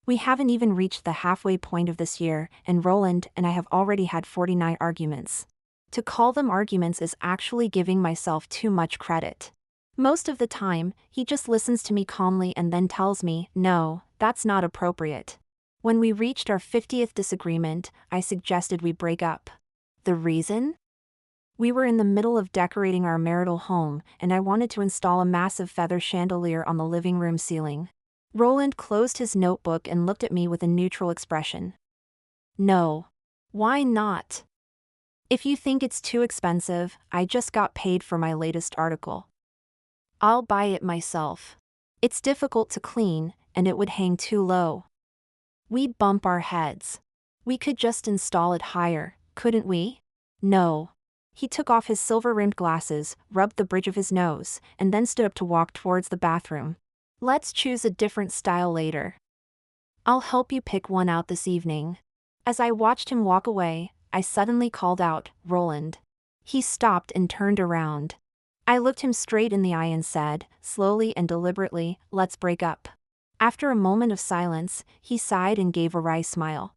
We haven't even reached the halfway point of this year, and Roland and I have already had 49 arguments. To call them arguments is actually giving myself too much credit. Most of the time, he just listens to me calmly and then tells me, no, that's not appropriate. When we reached our 50th disagreement, I suggested we break up. The reason? We were in the middle of decorating our marital home, and I wanted to install a massive feather chandelier on the living room ceiling. Roland closed his notebook and looked at me with a neutral expression. No. Why not? If you think it's too expensive, I just got paid for my latest article. I'll buy it myself. It's difficult to clean, and it would hang too low. We bump our heads. We could just install it higher, couldn't we? No. He took off his silver-rimmed glasses, rubbed the bridge of his nose, and then stood up to walk towards the bathroom. Let's choose a different style later. I'll help you pick one out this evening. As I watched him walk away, I suddenly called out, Roland. He stopped and turned around. I looked him straight in the eye and said, slowly and deliberately, let's break up. After a moment of silence, he sighed and gave a wry smile.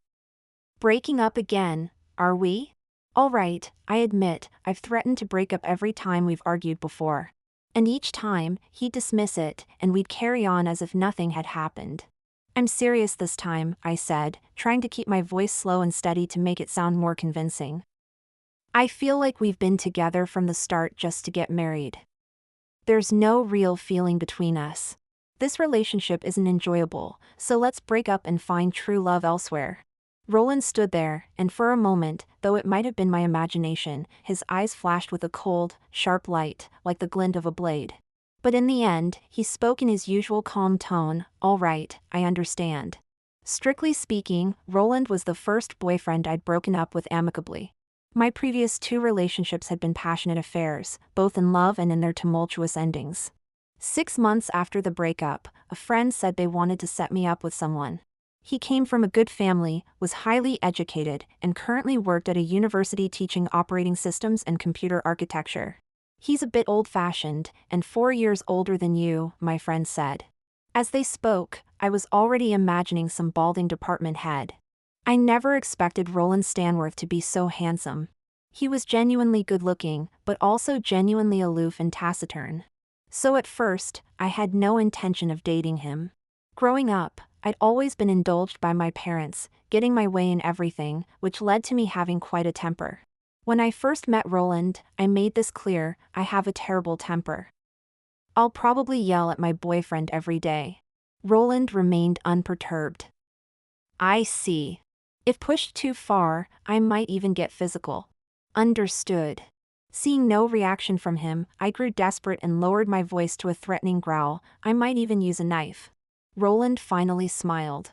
Breaking up again, are we? All right, I admit, I've threatened to break up every time we've argued before. And each time, he'd dismiss it, and we'd carry on as if nothing had happened. I'm serious this time, I said, trying to keep my voice slow and steady to make it sound more convincing. I feel like we've been together from the start just to get married. There's no real feeling between us. This relationship isn't enjoyable, so let's break up and find true love elsewhere. Roland stood there, and for a moment, though it might have been my imagination, his eyes flashed with a cold, sharp light, like the glint of a blade. But in the end, he spoke in his usual calm tone, all right, I understand. Strictly speaking, Roland was the first boyfriend I'd broken up with amicably. My previous 2 relationships had been passionate affairs, both in love and in their tumultuous endings. 6 months after the breakup, a friend said they wanted to set me up with someone. He came from a good family, was highly educated, and currently worked at a university teaching operating systems and computer architecture. He's a bit old-fashioned, and 4 years older than you, my friend said. As they spoke, I was already imagining some balding department head. I never expected Roland Stanworth to be so handsome. He was genuinely good-looking, but also genuinely aloof and taciturn. So at first, I had no intention of dating him. Growing up, I'd always been indulged by my parents, getting my way in everything, which led to me having quite a temper. When I first met Roland, I made this clear, I have a terrible temper. I'll probably yell at my boyfriend every day. Roland remained unperturbed. I see. If pushed too far, I might even get physical. Understood. Seeing no reaction from him, I grew desperate and lowered my voice to a threatening growl. I might even use a knife. Roland finally smiled.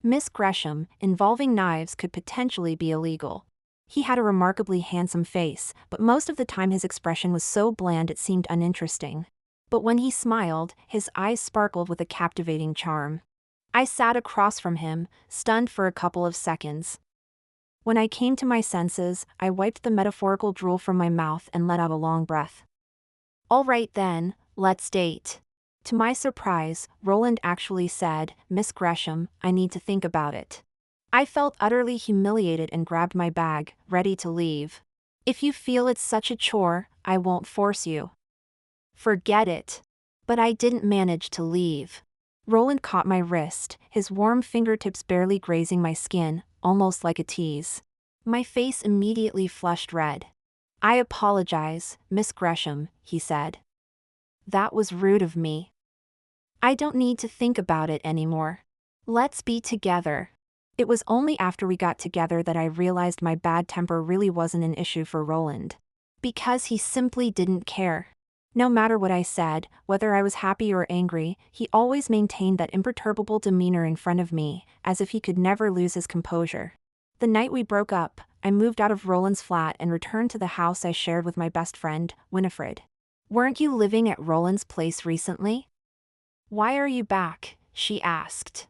Miss Gresham, involving knives could potentially be illegal. He had a remarkably handsome face, but most of the time his expression was so bland it seemed uninteresting. But when he smiled, his eyes sparkled with a captivating charm. I sat across from him, stunned for a couple of seconds. When I came to my senses, I wiped the metaphorical drool from my mouth and let out a long breath. All right then, let's date. To my surprise, Roland actually said, Miss Gresham, I need to think about it. I felt utterly humiliated and grabbed my bag, ready to leave. If you feel it's such a chore, I won't force you. Forget it. But I didn't manage to leave. Roland caught my wrist, his warm fingertips barely grazing my skin, almost like a tease. My face immediately flushed red. I apologize, Miss Gresham, he said. That was rude of me. I don't need to think about it anymore. Let's be together. It was only after we got together that I realized my bad temper really wasn't an issue for Roland. Because he simply didn't care. No matter what I said, whether I was happy or angry, he always maintained that imperturbable demeanor in front of me, as if he could never lose his composure. The night we broke up, I moved out of Roland's flat and returned to the house I shared with my best friend, Winifred. Weren't you living at Roland's place recently? Why are you back? She asked.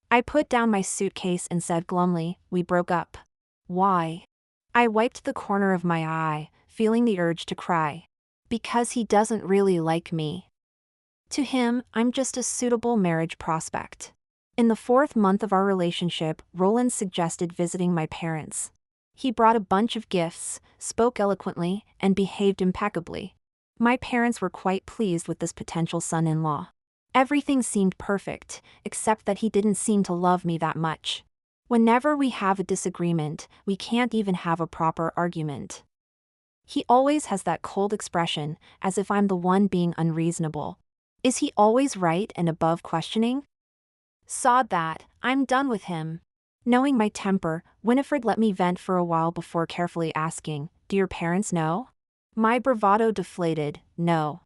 I put down my suitcase and said glumly, we broke up. Why? I wiped the corner of my eye, feeling the urge to cry. Because he doesn't really like me. To him, I'm just a suitable marriage prospect. In the 4th month of our relationship, Roland suggested visiting my parents. He brought a bunch of gifts, spoke eloquently, and behaved impeccably. My parents were quite pleased with this potential son-in-law. Everything seemed perfect, except that he didn't seem to love me that much. Whenever we have a disagreement, we can't even have a proper argument. He always has that cold expression, as if I'm the one being unreasonable. Is he always right and above questioning? Sod that, I'm done with him. Knowing my temper, Winifred let me vent for a while before carefully asking, "Do your parents know?" My bravado deflated, "No.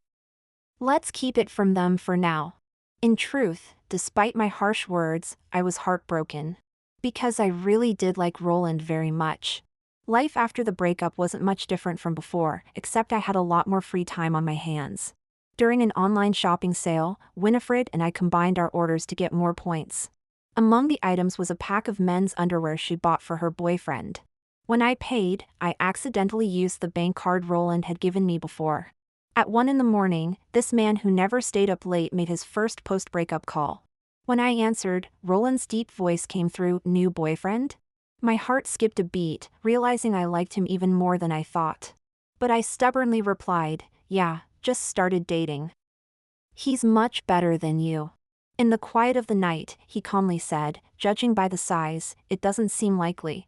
Let's keep it from them for now." In truth, despite my harsh words, I was heartbroken. Because I really did like Roland very much. Life after the breakup wasn't much different from before, except I had a lot more free time on my hands. During an online shopping sale, Winifred and I combined our orders to get more points. Among the items was a pack of men's underwear she bought for her boyfriend. When I paid, I accidentally used the bank card Roland had given me before. At 1 in the morning, this man who never stayed up late made his first post-breakup call. When I answered, Roland's deep voice came through, "New boyfriend?" My heart skipped a beat, realizing I liked him even more than I thought. But I stubbornly replied, "Yeah, just started dating." "He's much better than you." In the quiet of the night, he calmly said, "Judging by the size, it doesn't seem likely."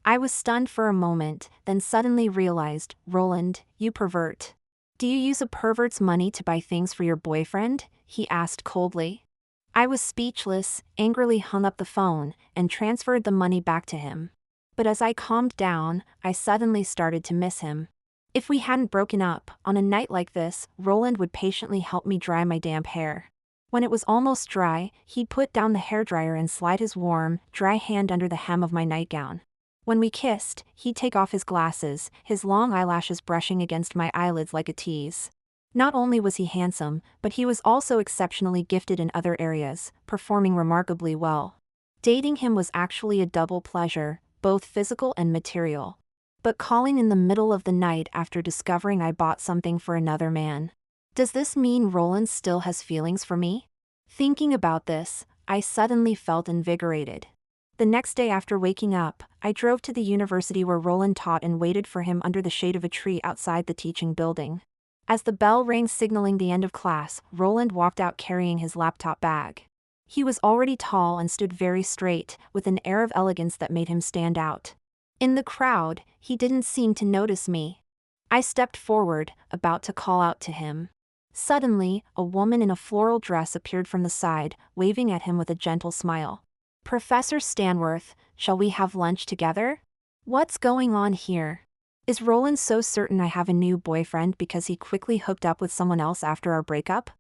I was stunned for a moment, then suddenly realized, "Roland, you pervert. Do you use a pervert's money to buy things for your boyfriend?" he asked coldly. I was speechless, angrily hung up the phone, and transferred the money back to him. But as I calmed down, I suddenly started to miss him. If we hadn't broken up, on a night like this, Roland would patiently help me dry my damp hair. When it was almost dry, he'd put down the hairdryer and slide his warm, dry hand under the hem of my nightgown. When we kissed, he'd take off his glasses, his long eyelashes brushing against my eyelids like a tease. Not only was he handsome, but he was also exceptionally gifted in other areas, performing remarkably well. Dating him was actually a double pleasure, both physical and material. But calling in the middle of the night after discovering I bought something for another man. Does this mean Roland still has feelings for me? Thinking about this, I suddenly felt invigorated. The next day after waking up, I drove to the university where Roland taught and waited for him under the shade of a tree outside the teaching building. As the bell rang signaling the end of class, Roland walked out carrying his laptop bag. He was already tall and stood very straight, with an air of elegance that made him stand out. In the crowd, he didn't seem to notice me. I stepped forward, about to call out to him. Suddenly, a woman in a floral dress appeared from the side, waving at him with a gentle smile. "Professor Stanworth, shall we have lunch together? What's going on here? Is Roland so certain I have a new boyfriend because he quickly hooked up with someone else after our breakup?"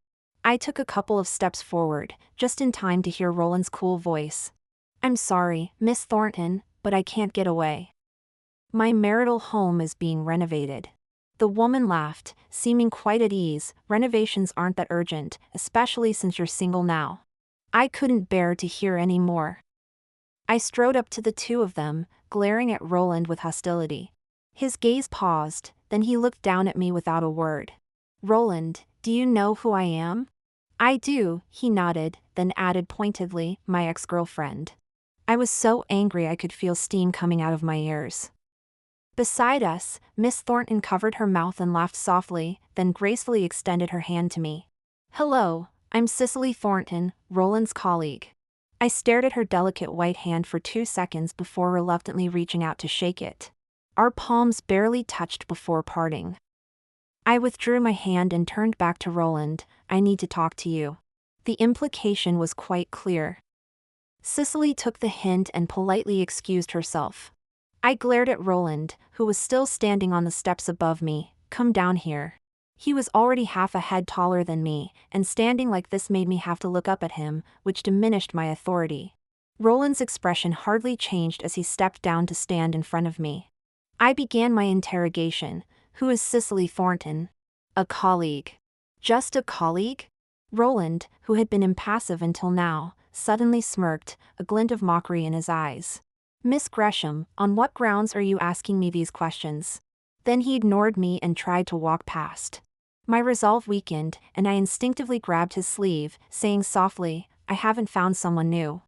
I took a couple of steps forward, just in time to hear Roland's cool voice. "I'm sorry, Miss Thornton, but I can't get away. My marital home is being renovated." The woman laughed, seeming quite at ease. "Renovations aren't that urgent, especially since you're single now." I couldn't bear to hear any more. I strode up to the two of them, glaring at Roland with hostility. His gaze paused, then he looked down at me without a word. "Roland, do you know who I am?" "I do," he nodded, then added pointedly, "my ex-girlfriend." I was so angry I could feel steam coming out of my ears. Beside us, Miss Thornton covered her mouth and laughed softly, then gracefully extended her hand to me. "Hello, I'm Cicely Thornton, Roland's colleague." I stared at her delicate white hand for 2 seconds before reluctantly reaching out to shake it. Our palms barely touched before parting. I withdrew my hand and turned back to Roland. "I need to talk to you." The implication was quite clear. Cicely took the hint and politely excused herself. I glared at Roland, who was still standing on the steps above me. "Come down here." He was already half a head taller than me, and standing like this made me have to look up at him, which diminished my authority. Roland's expression hardly changed as he stepped down to stand in front of me. I began my interrogation. "Who is Cicely Thornton?" "A colleague." "Just a colleague?" Roland, who had been impassive until now, suddenly smirked, a glint of mockery in his eyes. "Miss Gresham, on what grounds are you asking me these questions?" Then he ignored me and tried to walk past. My resolve weakened, and I instinctively grabbed his sleeve, saying softly, "I haven't found someone new."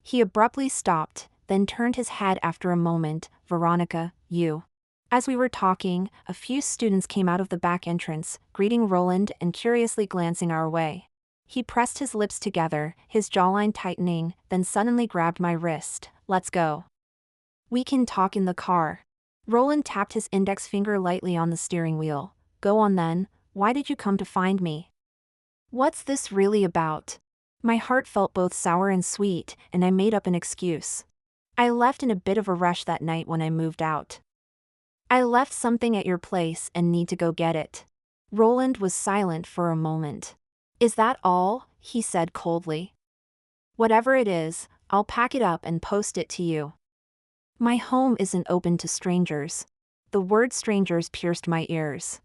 He abruptly stopped, then turned his head after a moment. Veronica, you. As we were talking, a few students came out of the back entrance, greeting Roland and curiously glancing our way. He pressed his lips together, his jawline tightening, then suddenly grabbed my wrist. Let's go. We can talk in the car. Roland tapped his index finger lightly on the steering wheel. Go on then, why did you come to find me? What's this really about? My heart felt both sour and sweet, and I made up an excuse. I left in a bit of a rush that night when I moved out. I left something at your place and need to go get it. Roland was silent for a moment. Is that all? He said coldly. Whatever it is, I'll pack it up and post it to you. My home isn't open to strangers. The word strangers pierced my ears.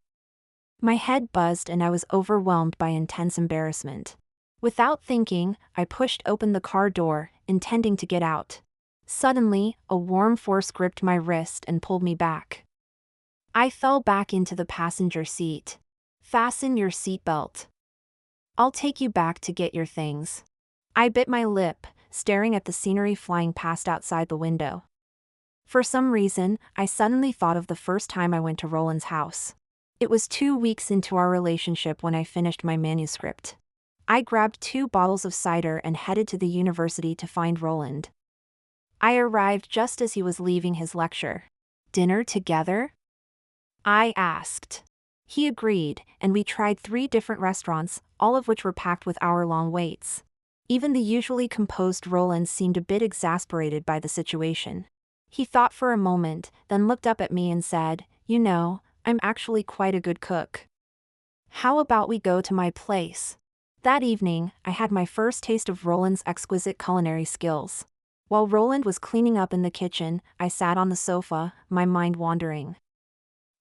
My head buzzed and I was overwhelmed by intense embarrassment. Without thinking, I pushed open the car door, intending to get out. Suddenly, a warm force gripped my wrist and pulled me back. I fell back into the passenger seat. Fasten your seatbelt. I'll take you back to get your things. I bit my lip, staring at the scenery flying past outside the window. For some reason, I suddenly thought of the first time I went to Roland's house. It was 2 weeks into our relationship when I finished my manuscript. I grabbed 2 bottles of cider and headed to the university to find Roland. I arrived just as he was leaving his lecture. Dinner together? I asked. He agreed, and we tried 3 different restaurants, all of which were packed with hour-long waits. Even the usually composed Roland seemed a bit exasperated by the situation. He thought for a moment, then looked up at me and said, "You know, I'm actually quite a good cook. How about we go to my place?" That evening, I had my first taste of Roland's exquisite culinary skills. While Roland was cleaning up in the kitchen, I sat on the sofa, my mind wandering.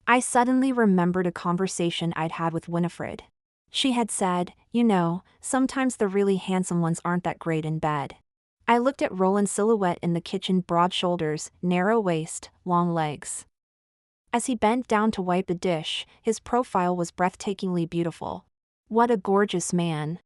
I suddenly remembered a conversation I'd had with Winifred. She had said, "You know, sometimes the really handsome ones aren't that great in bed." I looked at Roland's silhouette in the kitchen: broad shoulders, narrow waist, long legs. As he bent down to wipe a dish, his profile was breathtakingly beautiful. What a gorgeous man.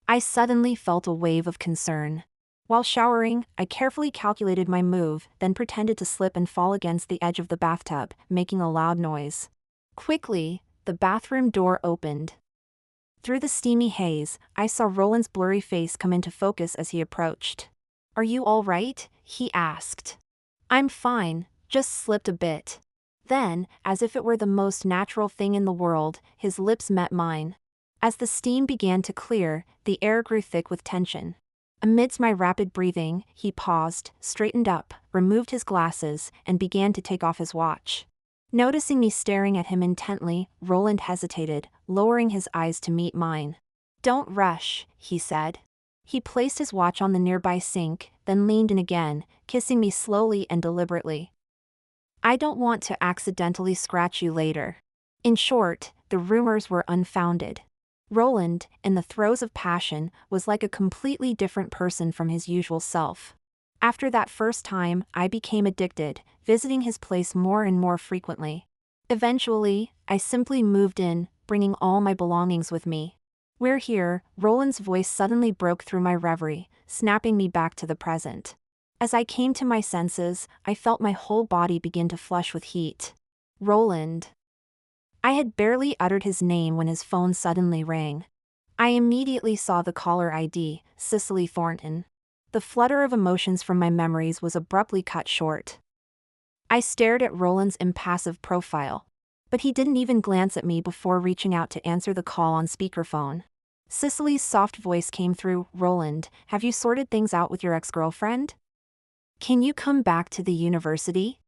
I suddenly felt a wave of concern. While showering, I carefully calculated my move, then pretended to slip and fall against the edge of the bathtub, making a loud noise. Quickly, the bathroom door opened. Through the steamy haze, I saw Roland's blurry face come into focus as he approached. "Are you all right?" he asked. "I'm fine, just slipped a bit." Then, as if it were the most natural thing in the world, his lips met mine. As the steam began to clear, the air grew thick with tension. Amidst my rapid breathing, he paused, straightened up, removed his glasses, and began to take off his watch. Noticing me staring at him intently, Roland hesitated, lowering his eyes to meet mine. "Don't rush," he said. He placed his watch on the nearby sink, then leaned in again, kissing me slowly and deliberately. "I don't want to accidentally scratch you later." In short, the rumors were unfounded. Roland, in the throes of passion, was like a completely different person from his usual self. After that first time, I became addicted, visiting his place more and more frequently. Eventually, I simply moved in, bringing all my belongings with me. "We're here," Roland's voice suddenly broke through my reverie, snapping me back to the present. As I came to my senses, I felt my whole body begin to flush with heat. "Roland." I had barely uttered his name when his phone suddenly rang. I immediately saw the caller ID, Cicely Thornton. The flutter of emotions from my memories was abruptly cut short. I stared at Roland's impassive profile. But he didn't even glance at me before reaching out to answer the call on speakerphone. Cicely's soft voice came through. "Roland, have you sorted things out with your ex-girlfriend? Can you come back to the university?"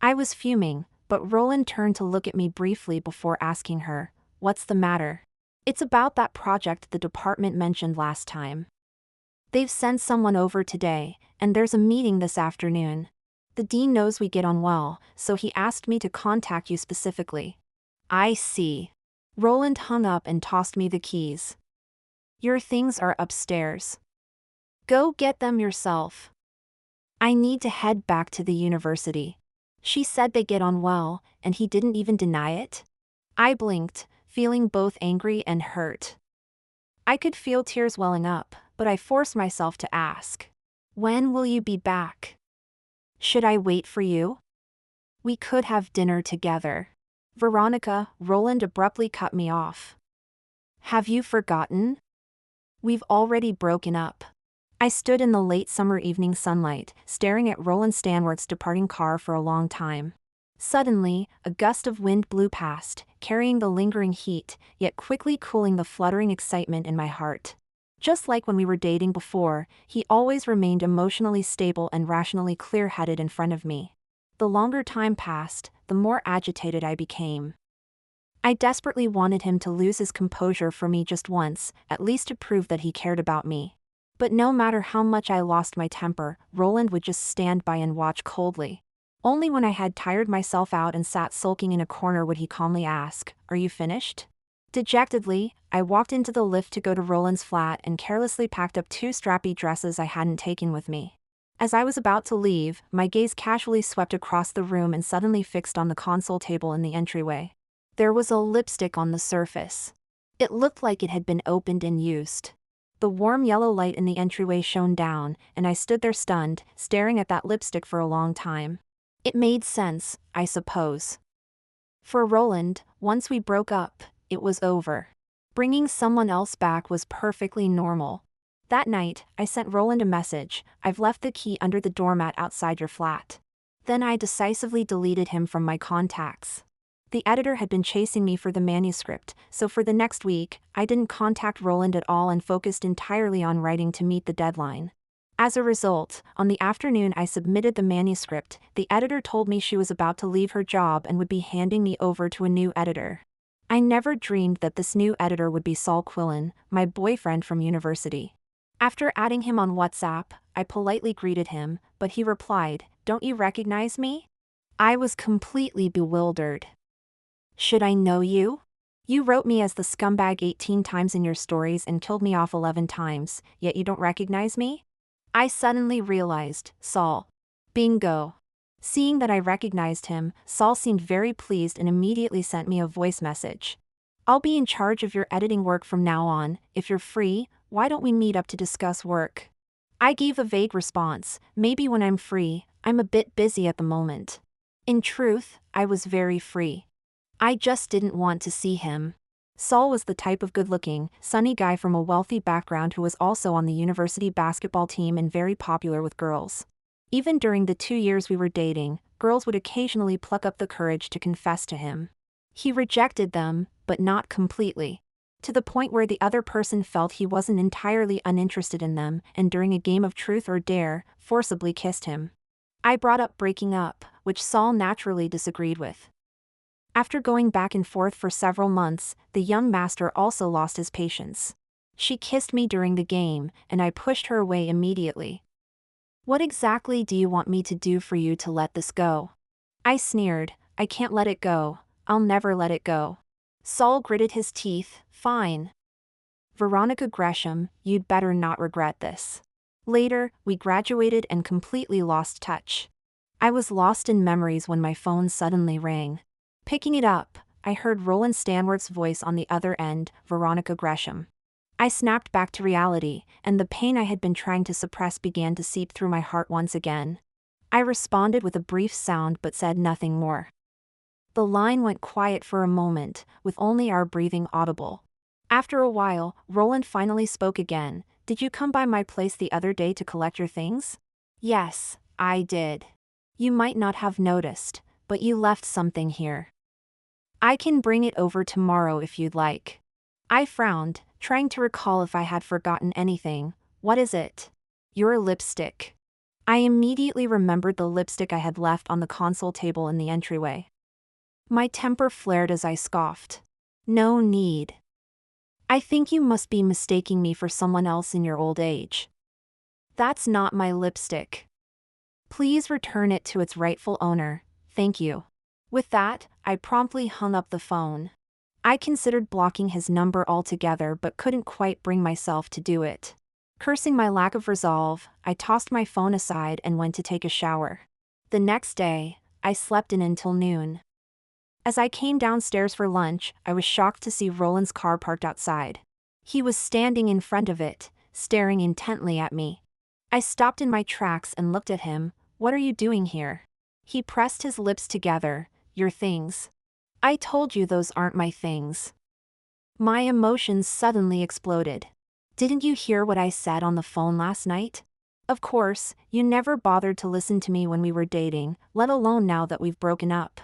I was fuming, but Roland turned to look at me briefly before asking her, "What's the matter?" "It's about that project the department mentioned last time. They've sent someone over today, and there's a meeting this afternoon. The dean knows we get on well, so he asked me to contact you specifically." "I see." Roland hung up and tossed me the keys. "Your things are upstairs. Go get them yourself. I need to head back to the university." She said they get on well, and he didn't even deny it? I blinked, feeling both angry and hurt. I could feel tears welling up, but I forced myself to ask, When will you be back? Should I wait for you? We could have dinner together. Veronica, Roland abruptly cut me off. Have you forgotten? We've already broken up. I stood in the late summer evening sunlight, staring at Roland Stanworth's departing car for a long time. Suddenly, a gust of wind blew past, carrying the lingering heat, yet quickly cooling the fluttering excitement in my heart. Just like when we were dating before, he always remained emotionally stable and rationally clear-headed in front of me. The longer time passed, the more agitated I became. I desperately wanted him to lose his composure for me just once, at least to prove that he cared about me. But no matter how much I lost my temper, Roland would just stand by and watch coldly. Only when I had tired myself out and sat sulking in a corner would he calmly ask, "Are you finished?" Dejectedly, I walked into the lift to go to Roland's flat and carelessly packed up 2 strappy dresses I hadn't taken with me. As I was about to leave, my gaze casually swept across the room and suddenly fixed on the console table in the entryway. There was a lipstick on the surface. It looked like it had been opened and used. The warm yellow light in the entryway shone down, and I stood there stunned, staring at that lipstick for a long time. It made sense, I suppose. For Roland, once we broke up, it was over. Bringing someone else back was perfectly normal. That night, I sent Roland a message, "I've left the key under the doormat outside your flat." Then I decisively deleted him from my contacts. The editor had been chasing me for the manuscript, so for the next week, I didn't contact Roland at all and focused entirely on writing to meet the deadline. As a result, on the afternoon I submitted the manuscript, the editor told me she was about to leave her job and would be handing me over to a new editor. I never dreamed that this new editor would be Saul Quillen, my boyfriend from university. After adding him on WhatsApp, I politely greeted him, but he replied, "Don't you recognize me?" I was completely bewildered. "Should I know you? You wrote me as the scumbag 18 times in your stories and killed me off 11 times, yet you don't recognize me?" I suddenly realized, Saul. Bingo. Seeing that I recognized him, Saul seemed very pleased and immediately sent me a voice message. "I'll be in charge of your editing work from now on. If you're free, why don't we meet up to discuss work?" I gave a vague response, "Maybe when I'm free, I'm a bit busy at the moment." In truth, I was very free. I just didn't want to see him. Saul was the type of good-looking, sunny guy from a wealthy background who was also on the university basketball team and very popular with girls. Even during the 2 years we were dating, girls would occasionally pluck up the courage to confess to him. He rejected them, but not completely. To the point where the other person felt he wasn't entirely uninterested in them, and during a game of truth or dare, forcibly kissed him. I brought up breaking up, which Saul naturally disagreed with. After going back and forth for several months, the young master also lost his patience. She kissed me during the game, and I pushed her away immediately. "What exactly do you want me to do for you to let this go?" I sneered, "I can't let it go. I'll never let it go." Saul gritted his teeth, "Fine. Veronica Gresham, you'd better not regret this." Later, we graduated and completely lost touch. I was lost in memories when my phone suddenly rang. Picking it up, I heard Roland Stanworth's voice on the other end, "Veronica Gresham." I snapped back to reality, and the pain I had been trying to suppress began to seep through my heart once again. I responded with a brief sound but said nothing more. The line went quiet for a moment, with only our breathing audible. After a while, Roland finally spoke again. "Did you come by my place the other day to collect your things?" "Yes, I did. You might not have noticed, but you left something here." "I can bring it over tomorrow if you'd like." I frowned, trying to recall if I had forgotten anything. "What is it?" "Your lipstick." I immediately remembered the lipstick I had left on the console table in the entryway. My temper flared as I scoffed. "No need. I think you must be mistaking me for someone else in your old age. That's not my lipstick. Please return it to its rightful owner, thank you." With that, I promptly hung up the phone. I considered blocking his number altogether but couldn't quite bring myself to do it. Cursing my lack of resolve, I tossed my phone aside and went to take a shower. The next day, I slept in until noon. As I came downstairs for lunch, I was shocked to see Roland's car parked outside. He was standing in front of it, staring intently at me. I stopped in my tracks and looked at him. What are you doing here? He pressed his lips together. Your things. I told you those aren't my things. My emotions suddenly exploded. Didn't you hear what I said on the phone last night? Of course, you never bothered to listen to me when we were dating, let alone now that we've broken up.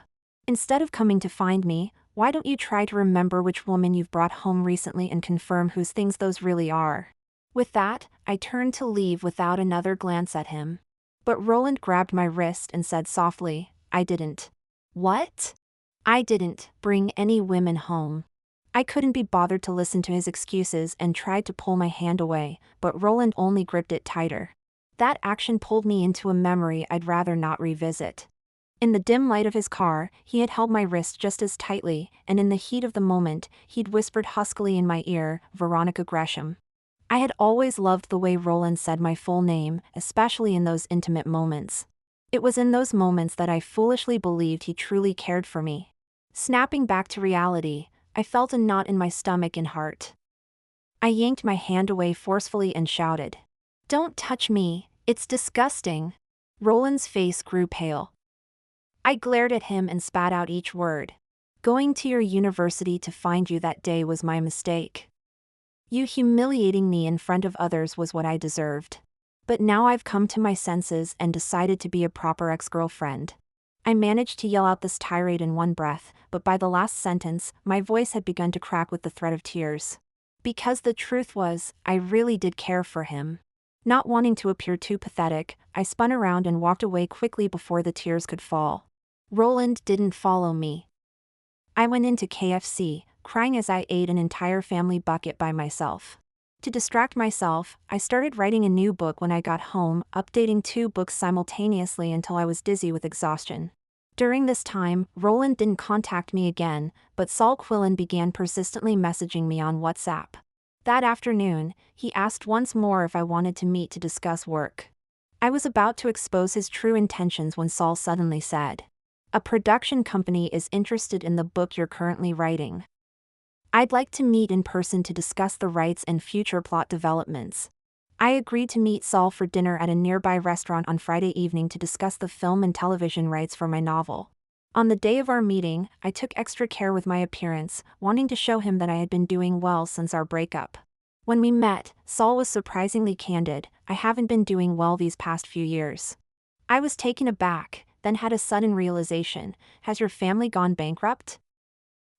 Instead of coming to find me, why don't you try to remember which woman you've brought home recently and confirm whose things those really are? With that, I turned to leave without another glance at him. But Roland grabbed my wrist and said softly, I didn't. What? I didn't bring any women home. I couldn't be bothered to listen to his excuses and tried to pull my hand away, but Roland only gripped it tighter. That action pulled me into a memory I'd rather not revisit. In the dim light of his car, he had held my wrist just as tightly, and in the heat of the moment, he'd whispered huskily in my ear, Veronica Gresham. I had always loved the way Roland said my full name, especially in those intimate moments. It was in those moments that I foolishly believed he truly cared for me. Snapping back to reality, I felt a knot in my stomach and heart. I yanked my hand away forcefully and shouted, Don't touch me, it's disgusting. Roland's face grew pale. I glared at him and spat out each word. Going to your university to find you that day was my mistake. You humiliating me in front of others was what I deserved. But now I've come to my senses and decided to be a proper ex-girlfriend. I managed to yell out this tirade in one breath, but by the last sentence, my voice had begun to crack with the threat of tears. Because the truth was, I really did care for him. Not wanting to appear too pathetic, I spun around and walked away quickly before the tears could fall. Roland didn't follow me. I went into KFC, crying as I ate an entire family bucket by myself. To distract myself, I started writing a new book when I got home, updating 2 books simultaneously until I was dizzy with exhaustion. During this time, Roland didn't contact me again, but Saul Quillen began persistently messaging me on WhatsApp. That afternoon, he asked once more if I wanted to meet to discuss work. I was about to expose his true intentions when Saul suddenly said, A production company is interested in the book you're currently writing. I'd like to meet in person to discuss the rights and future plot developments. I agreed to meet Saul for dinner at a nearby restaurant on Friday evening to discuss the film and television rights for my novel. On the day of our meeting, I took extra care with my appearance, wanting to show him that I had been doing well since our breakup. When we met, Saul was surprisingly candid. I haven't been doing well these past few years. I was taken aback, then had a sudden realization. Has your family gone bankrupt?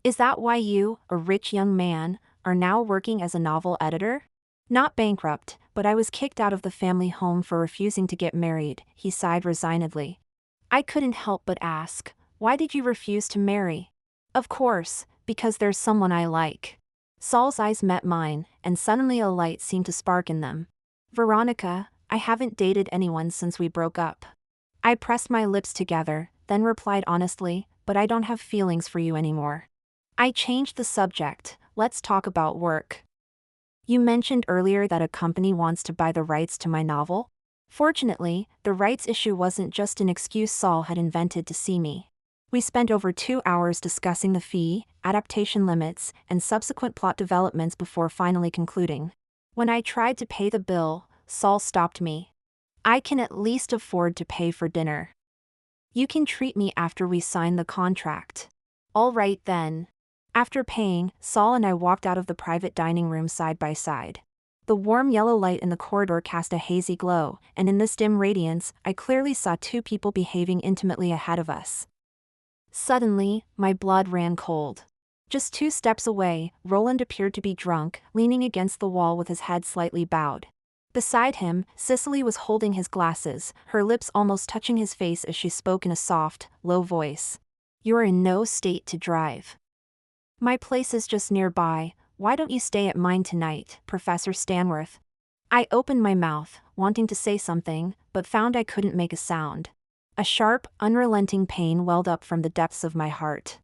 Is that why you, a rich young man, are now working as a novel editor? Not bankrupt, but I was kicked out of the family home for refusing to get married, he sighed resignedly. I couldn't help but ask, why did you refuse to marry? Of course, because there's someone I like. Saul's eyes met mine, and suddenly a light seemed to spark in them. Veronica, I haven't dated anyone since we broke up. I pressed my lips together, then replied honestly, but I don't have feelings for you anymore. I changed the subject. Let's talk about work. You mentioned earlier that a company wants to buy the rights to my novel? Fortunately, the rights issue wasn't just an excuse Saul had invented to see me. We spent over 2 hours discussing the fee, adaptation limits, and subsequent plot developments before finally concluding. When I tried to pay the bill, Saul stopped me. I can at least afford to pay for dinner. You can treat me after we sign the contract. All right then. After paying, Saul and I walked out of the private dining room side by side. The warm yellow light in the corridor cast a hazy glow, and in this dim radiance, I clearly saw 2 people behaving intimately ahead of us. Suddenly, my blood ran cold. Just 2 steps away, Roland appeared to be drunk, leaning against the wall with his head slightly bowed. Beside him, Cicely was holding his glasses, her lips almost touching his face as she spoke in a soft, low voice. You're in no state to drive. My place is just nearby. Why don't you stay at mine tonight, Professor Stanworth? I opened my mouth, wanting to say something, but found I couldn't make a sound. A sharp, unrelenting pain welled up from the depths of my heart.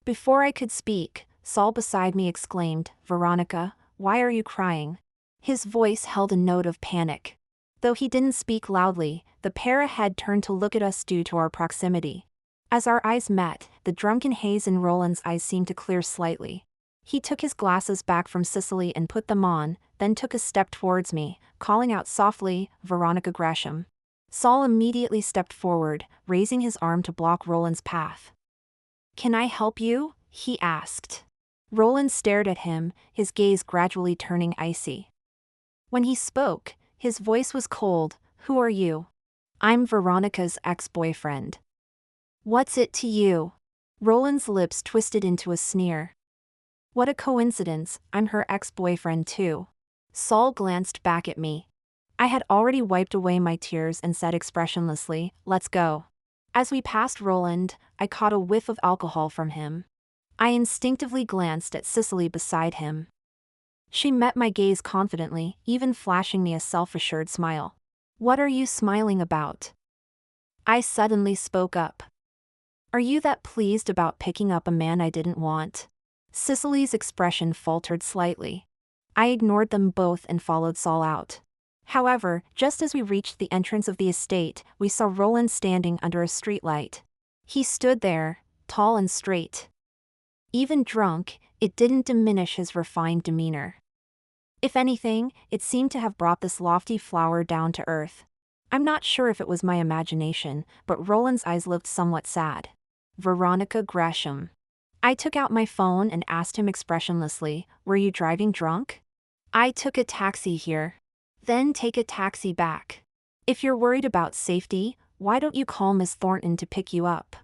Before I could speak, Saul beside me exclaimed, Veronica, why are you crying? His voice held a note of panic. Though he didn't speak loudly, the pair ahead turned to look at us due to our proximity. As our eyes met, the drunken haze in Roland's eyes seemed to clear slightly. He took his glasses back from Cicely and put them on, then took a step towards me, calling out softly, "Veronica Gresham." Saul immediately stepped forward, raising his arm to block Roland's path. "Can I help you?" he asked. Roland stared at him, his gaze gradually turning icy. When he spoke, his voice was cold. "Who are you?" "I'm Veronica's ex-boyfriend." "What's it to you?" Roland's lips twisted into a sneer. "What a coincidence, I'm her ex-boyfriend too." Saul glanced back at me. I had already wiped away my tears and said expressionlessly, "Let's go." As we passed Roland, I caught a whiff of alcohol from him. I instinctively glanced at Cicely beside him. She met my gaze confidently, even flashing me a self-assured smile. "What are you smiling about?" I suddenly spoke up. "Are you that pleased about picking up a man I didn't want?" Cicely's expression faltered slightly. I ignored them both and followed Saul out. However, just as we reached the entrance of the estate, we saw Roland standing under a streetlight. He stood there, tall and straight. Even drunk, it didn't diminish his refined demeanor. If anything, it seemed to have brought this lofty flower down to earth. I'm not sure if it was my imagination, but Roland's eyes looked somewhat sad. "Veronica Gresham." I took out my phone and asked him expressionlessly, "Were you driving drunk?" "I took a taxi here." "Then take a taxi back. If you're worried about safety, why don't you call Miss Thornton to pick you up?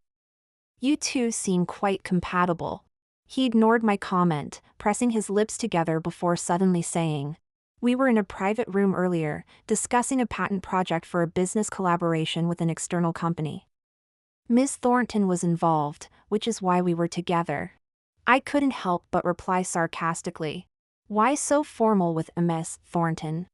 You two seem quite compatible." He ignored my comment, pressing his lips together before suddenly saying, "We were in a private room earlier, discussing a patent project for a business collaboration with an external company. Miss Thornton was involved, which is why we were together." I couldn't help but reply sarcastically, "Why so formal with Miss Thornton?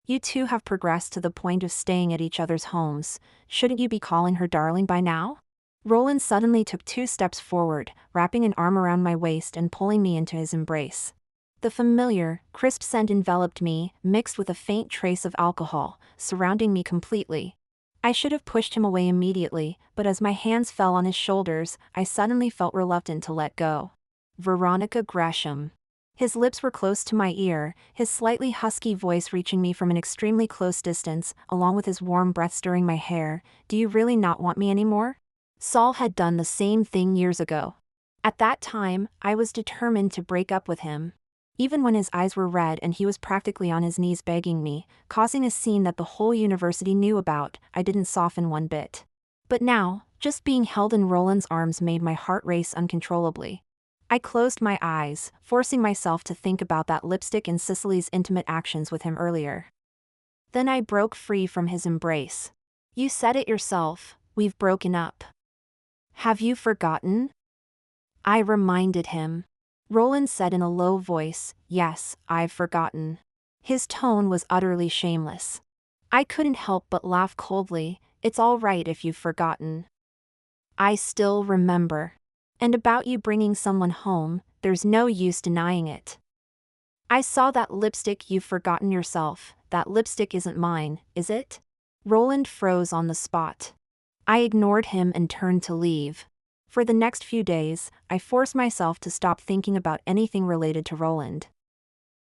You two have progressed to the point of staying at each other's homes. Shouldn't you be calling her darling by now?" Roland suddenly took 2 steps forward, wrapping an arm around my waist and pulling me into his embrace. The familiar, crisp scent enveloped me, mixed with a faint trace of alcohol, surrounding me completely. I should have pushed him away immediately, but as my hands fell on his shoulders, I suddenly felt reluctant to let go. "Veronica Gresham." His lips were close to my ear, his slightly husky voice reaching me from an extremely close distance, along with his warm breath stirring my hair. "Do you really not want me anymore?" Saul had done the same thing years ago. At that time, I was determined to break up with him. Even when his eyes were red and he was practically on his knees begging me, causing a scene that the whole university knew about, I didn't soften one bit. But now, just being held in Roland's arms made my heart race uncontrollably. I closed my eyes, forcing myself to think about that lipstick and Cicely's intimate actions with him earlier. Then I broke free from his embrace. "You said it yourself, we've broken up. Have you forgotten?" I reminded him. Roland said in a low voice, "Yes, I've forgotten." His tone was utterly shameless. I couldn't help but laugh coldly. "It's all right if you've forgotten. I still remember. And about you bringing someone home, there's no use denying it. I saw that lipstick. You've forgotten yourself. That lipstick isn't mine, is it?" Roland froze on the spot. I ignored him and turned to leave. For the next few days, I forced myself to stop thinking about anything related to Roland.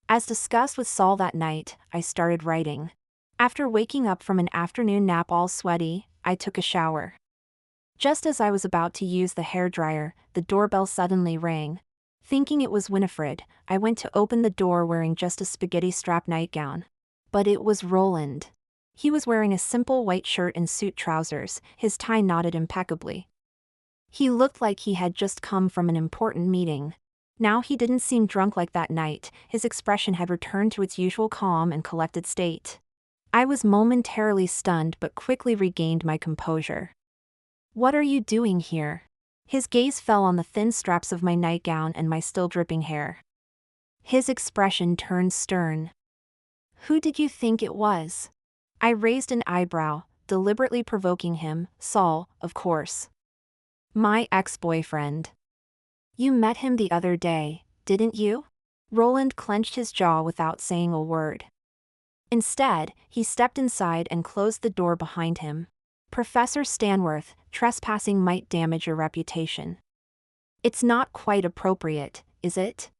As discussed with Saul that night, I started writing. After waking up from an afternoon nap all sweaty, I took a shower. Just as I was about to use the hairdryer, the doorbell suddenly rang. Thinking it was Winifred, I went to open the door wearing just a spaghetti-strap nightgown. But it was Roland. He was wearing a simple white shirt and suit trousers, his tie knotted impeccably. He looked like he had just come from an important meeting. Now he didn't seem drunk like that night, his expression had returned to its usual calm and collected state. I was momentarily stunned but quickly regained my composure. "What are you doing here?" His gaze fell on the thin straps of my nightgown and my still dripping hair. His expression turned stern. "Who did you think it was?" I raised an eyebrow, deliberately provoking him. "Saul, of course. My ex-boyfriend." "You met him the other day, didn't you?" Roland clenched his jaw without saying a word. Instead, he stepped inside and closed the door behind him. "Professor Stanworth, trespassing might damage your reputation." "It's not quite appropriate, is it?"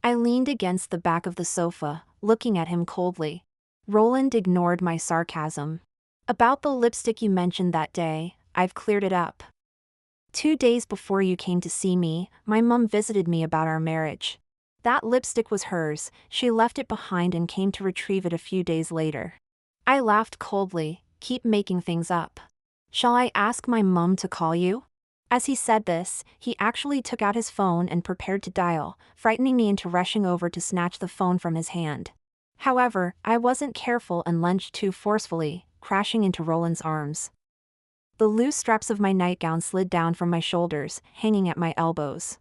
I leaned against the back of the sofa, looking at him coldly. Roland ignored my sarcasm. About the lipstick you mentioned that day, I've cleared it up. 2 days before you came to see me, my mum visited me about our marriage. That lipstick was hers, she left it behind and came to retrieve it a few days later. I laughed coldly. Keep making things up. Shall I ask my mum to call you? As he said this, he actually took out his phone and prepared to dial, frightening me into rushing over to snatch the phone from his hand. However, I wasn't careful and lunged too forcefully, crashing into Roland's arms. The loose straps of my nightgown slid down from my shoulders, hanging at my elbows.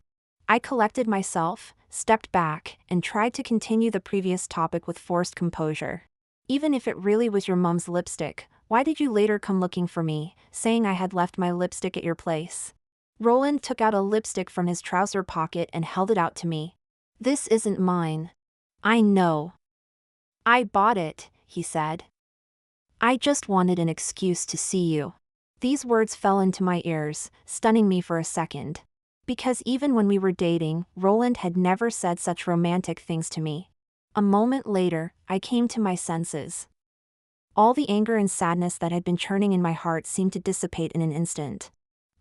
I collected myself, stepped back, and tried to continue the previous topic with forced composure. Even if it really was your mum's lipstick, why did you later come looking for me, saying I had left my lipstick at your place? Roland took out a lipstick from his trouser pocket and held it out to me. This isn't mine. I know. I bought it, he said. I just wanted an excuse to see you. These words fell into my ears, stunning me for a second. Because even when we were dating, Roland had never said such romantic things to me. A moment later, I came to my senses. All the anger and sadness that had been churning in my heart seemed to dissipate in an instant.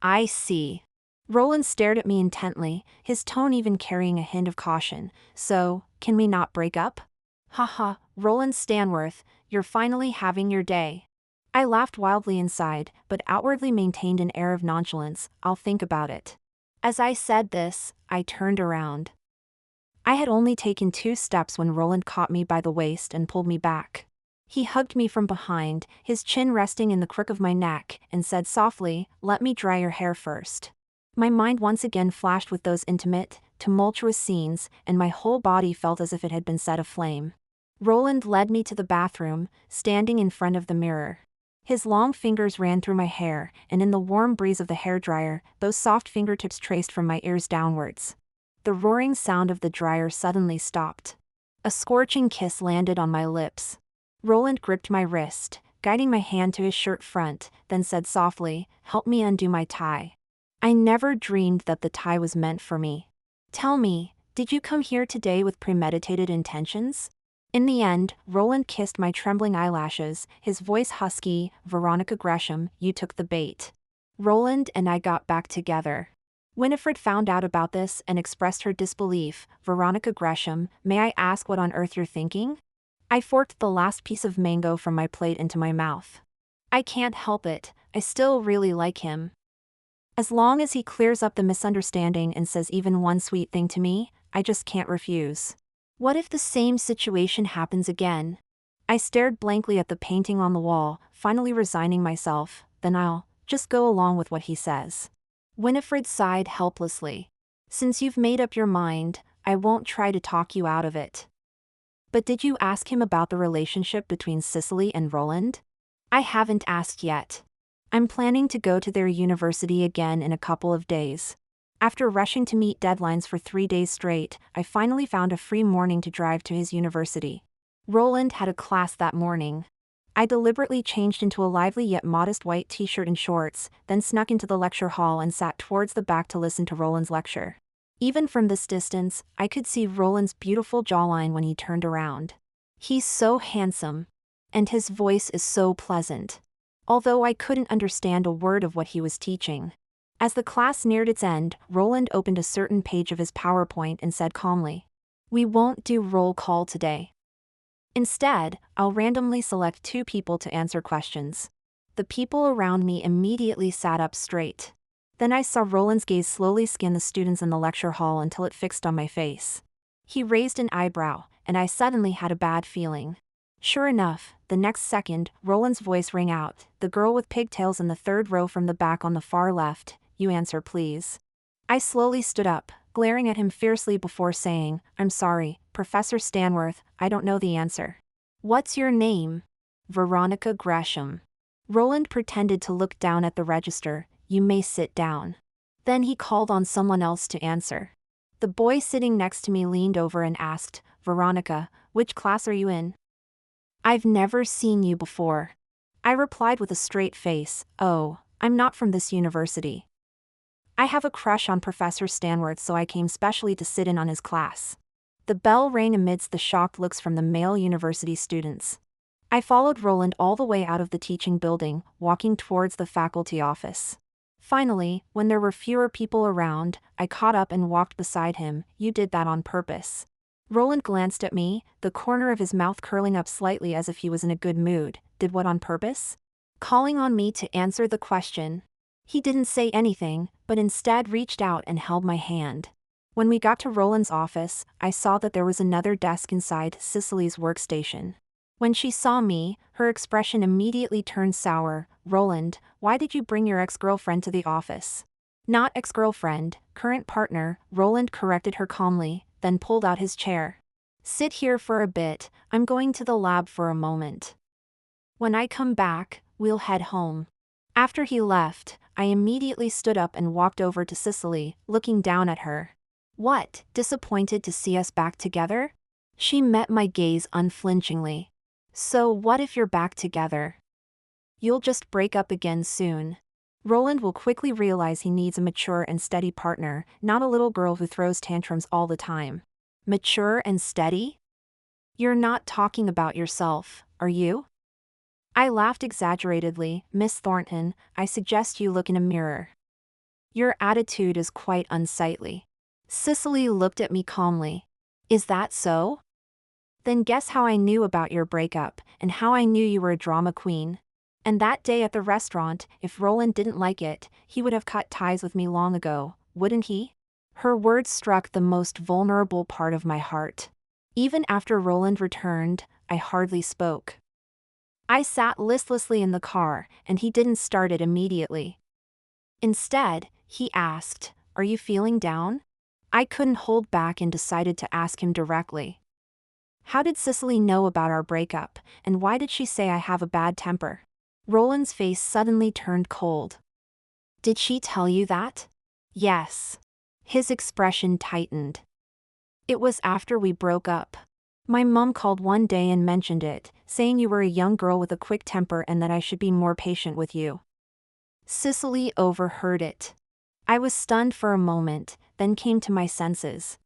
I see. Roland stared at me intently, his tone even carrying a hint of caution. So, can we not break up? Haha, Roland Stanworth, you're finally having your day. I laughed wildly inside, but outwardly maintained an air of nonchalance. I'll think about it. As I said this, I turned around. I had only taken 2 steps when Roland caught me by the waist and pulled me back. He hugged me from behind, his chin resting in the crook of my neck, and said softly, "Let me dry your hair first." My mind once again flashed with those intimate, tumultuous scenes, and my whole body felt as if it had been set aflame. Roland led me to the bathroom, standing in front of the mirror. His long fingers ran through my hair, and in the warm breeze of the hairdryer, those soft fingertips traced from my ears downwards. The roaring sound of the dryer suddenly stopped. A scorching kiss landed on my lips. Roland gripped my wrist, guiding my hand to his shirt front, then said softly, "Help me undo my tie." I never dreamed that the tie was meant for me. Tell me, did you come here today with premeditated intentions? In the end, Roland kissed my trembling eyelashes, his voice husky. "Veronica Gresham, you took the bait." Roland and I got back together. Winifred found out about this and expressed her disbelief. "Veronica Gresham, may I ask what on earth you're thinking?" I forked the last piece of mango from my plate into my mouth. I can't help it, I still really like him. As long as he clears up the misunderstanding and says even one sweet thing to me, I just can't refuse. What if the same situation happens again? I stared blankly at the painting on the wall, finally resigning myself. Then I'll just go along with what he says. Winifred sighed helplessly. Since you've made up your mind, I won't try to talk you out of it. But did you ask him about the relationship between Cicely and Roland? I haven't asked yet. I'm planning to go to their university again in a couple of days. After rushing to meet deadlines for 3 days straight, I finally found a free morning to drive to his university. Roland had a class that morning. I deliberately changed into a lively yet modest white t-shirt and shorts, then snuck into the lecture hall and sat towards the back to listen to Roland's lecture. Even from this distance, I could see Roland's beautiful jawline when he turned around. He's so handsome. And his voice is so pleasant. Although I couldn't understand a word of what he was teaching. As the class neared its end, Roland opened a certain page of his PowerPoint and said calmly, "We won't do roll call today. Instead, I'll randomly select 2 people to answer questions." The people around me immediately sat up straight. Then I saw Roland's gaze slowly scan the students in the lecture hall until it fixed on my face. He raised an eyebrow, and I suddenly had a bad feeling. Sure enough, the next second, Roland's voice rang out, "The girl with pigtails in the 3rd row from the back on the far left, you answer please." I slowly stood up, glaring at him fiercely before saying, "I'm sorry, Professor Stanworth, I don't know the answer." "What's your name?" "Veronica Gresham." Roland pretended to look down at the register. "You may sit down." Then he called on someone else to answer. The boy sitting next to me leaned over and asked, "Veronica, which class are you in?" "I've never seen you before." I replied with a straight face, "Oh, I'm not from this university. I have a crush on Professor Stanworth, so I came specially to sit in on his class." The bell rang amidst the shocked looks from the male university students. I followed Roland all the way out of the teaching building, walking towards the faculty office. Finally, when there were fewer people around, I caught up and walked beside him. "You did that on purpose." Roland glanced at me, the corner of his mouth curling up slightly as if he was in a good mood. "Did what on purpose?" Calling on me to answer the question. He didn't say anything, but instead reached out and held my hand. When we got to Roland's office, I saw that there was another desk inside Cicely's workstation. When she saw me, her expression immediately turned sour. "Roland, why did you bring your ex-girlfriend to the office?" "Not ex-girlfriend, current partner," Roland corrected her calmly, then pulled out his chair. "Sit here for a bit, I'm going to the lab for a moment. When I come back, we'll head home." After he left, I immediately stood up and walked over to Cicely, looking down at her. "What, disappointed to see us back together?" She met my gaze unflinchingly. "So what if you're back together? You'll just break up again soon." Roland will quickly realize he needs a mature and steady partner, not a little girl who throws tantrums all the time. Mature and steady? You're not talking about yourself, are you? I laughed exaggeratedly. "Miss Thornton, I suggest you look in a mirror. Your attitude is quite unsightly." Cicely looked at me calmly. "Is that so? Then guess how I knew about your breakup, and how I knew you were a drama queen. And that day at the restaurant, if Roland didn't like it, he would have cut ties with me long ago, wouldn't he?" Her words struck the most vulnerable part of my heart. Even after Roland returned, I hardly spoke. I sat listlessly in the car, and he didn't start it immediately. Instead, he asked, "Are you feeling down?" I couldn't hold back and decided to ask him directly. "How did Cicely know about our breakup, and why did she say I have a bad temper?" Roland's face suddenly turned cold. "Did she tell you that?" "Yes." His expression tightened. "It was after we broke up. My mom called one day and mentioned it, saying you were a young girl with a quick temper and that I should be more patient with you." Cicely overheard it. I was stunned for a moment, then came to my senses.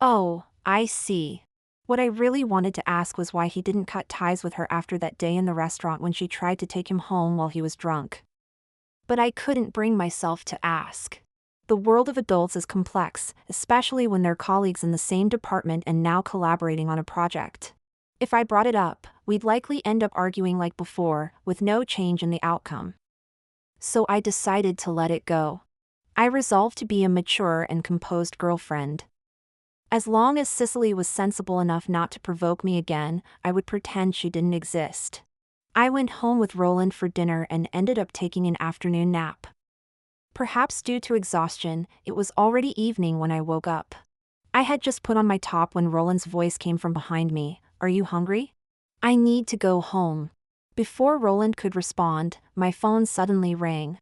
"Oh, I see." What I really wanted to ask was why he didn't cut ties with her after that day in the restaurant when she tried to take him home while he was drunk. But I couldn't bring myself to ask. The world of adults is complex, especially when they're colleagues in the same department and now collaborating on a project. If I brought it up, we'd likely end up arguing like before, with no change in the outcome. So I decided to let it go. I resolved to be a mature and composed girlfriend. As long as Cicely was sensible enough not to provoke me again, I would pretend she didn't exist. I went home with Roland for dinner and ended up taking an afternoon nap. Perhaps due to exhaustion, it was already evening when I woke up. I had just put on my top when Roland's voice came from behind me. "Are you hungry?" "I need to go home." Before Roland could respond, my phone suddenly rang.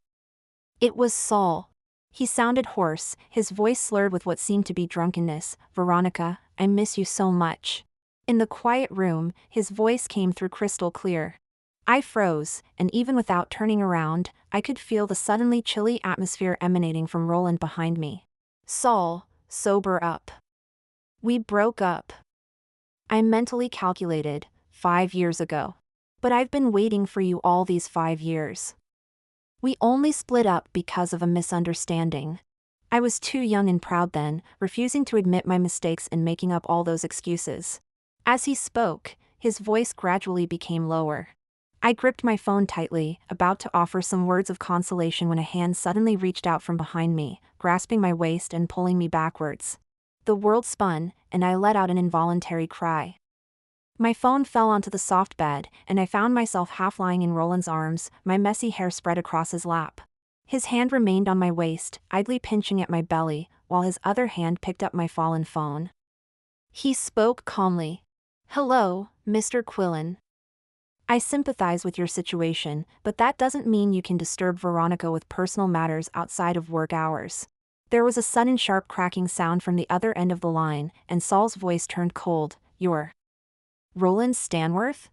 It was Saul. He sounded hoarse, his voice slurred with what seemed to be drunkenness. "Veronica, I miss you so much." In the quiet room, his voice came through crystal clear. I froze, and even without turning around, I could feel the suddenly chilly atmosphere emanating from Roland behind me. "Saul, sober up. We broke up." I mentally calculated, 5 years ago. But I've been waiting for you all these 5 years. We only split up because of a misunderstanding. I was too young and proud then, refusing to admit my mistakes and making up all those excuses. As he spoke, his voice gradually became lower. I gripped my phone tightly, about to offer some words of consolation when a hand suddenly reached out from behind me, grasping my waist and pulling me backwards. The world spun, and I let out an involuntary cry. My phone fell onto the soft bed, and I found myself half lying in Roland's arms, my messy hair spread across his lap. His hand remained on my waist, idly pinching at my belly, while his other hand picked up my fallen phone. He spoke calmly. "Hello, Mr. Quillen. I sympathize with your situation, but that doesn't mean you can disturb Veronica with personal matters outside of work hours." There was a sudden sharp cracking sound from the other end of the line, and Saul's voice turned cold. "You're Roland Stanworth?